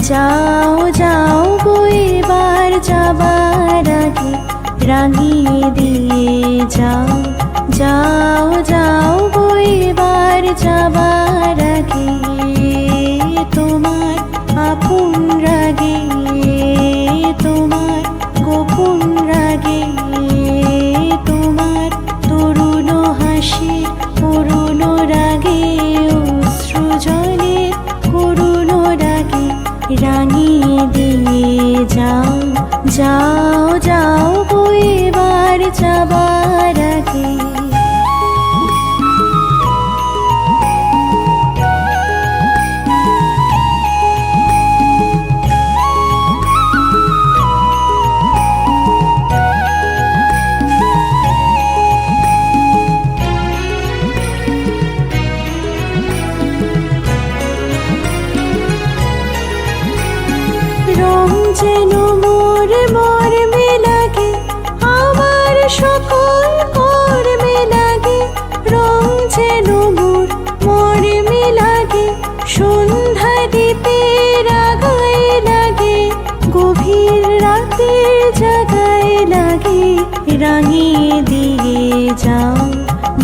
যাও যাও গো এবার যাবার আগে রাঙিয়ে দিয়ে যাও। যাও যাও গো এবার যাবার আগে তোমার আপন রাগে, তোমার গোপন রাগে, তোমার তরুণ হাসি করুণ রাগে, অশ্রু জলে করুণ রাগে রাঙিয়ে দিয়ে যাও। যাও যাও গো এবার যাবার আগে। রং যেন মোর মর্মে লাগে, আমার সকল কর্মে লাগে। রং যেন মোর মর্মে লাগে, সন্ধ্যা দিতে রাগায় লাগে, গভীর রাতে জাগায় লাগে রাঙিয়ে দিয়ে যাও।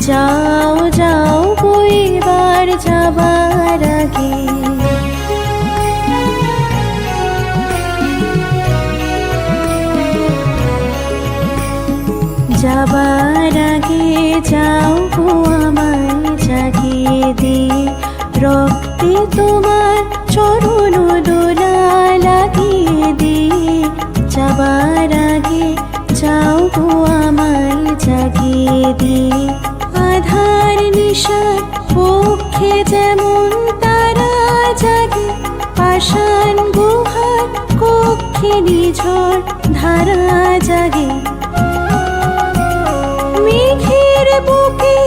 যাও যাও গো এবার যাবার আগে। যাবার আগে যাও গো আমায় জাগিয়ে দিয়ে, রক্তে তোমার চরণ দোলা লাগিয়ে দিয়ে। যাবার আগে যাও গো আমায় জাগিয়ে দিয়ে, আধার নিশার পক্ষে যেমন তারা জাগে, পাষাণ গুহার কক্ষে নিঝড় ধারা জাগে। মেঘের বুকে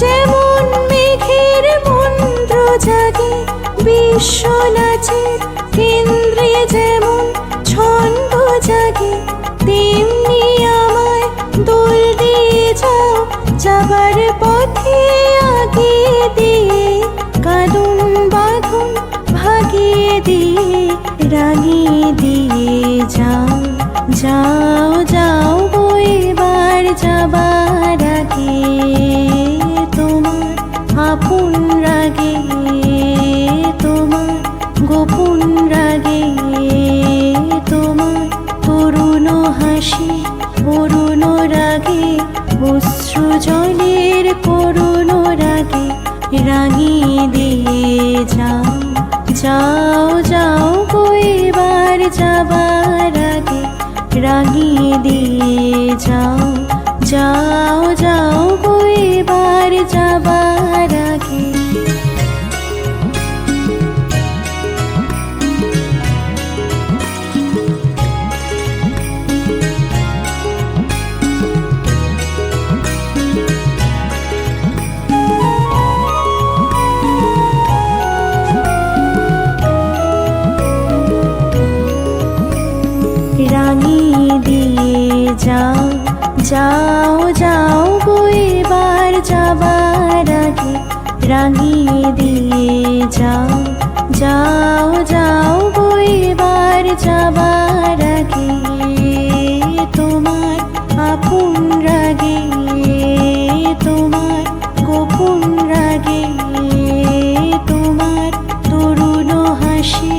যেমন মেঘের মন্ত্র জাগে, বিশ্ব নাচের কেন্দ্রে যেমন ছন্দ জাগে, তেমনি আমায় দোল দিয়ে যাও। যাবার পথে আগে দিয়ে কাঁদুন বাঁধন ভাগিয়ে দিয়ে রাঙিয়ে দিয়ে যাও। যাও যাও গো এবার যাবার আগে তোমার আপন রাগে, তোমার গোপন রাগে, তোমার তরুণ হাসি করুণ রাগে, অশ্রু জলের করুণ রাগে রাঙিয়ে দিয়ে যাও। যাও যাও গো এবার যাবার আগে রাঙিয়ে দিয়ে যাও। যাও যাও গো এবার যাবার আগে। রাঙিয়ে দিয়ে যাও। যাও যাও গো এবার যাবার আগে রাঙিয়ে দিয়ে যাও। যাও যাও গো এবার যাবার আগে তোমার আপন রাগে, তোমার গোপন রাগে, তোমার তরুণ হাসি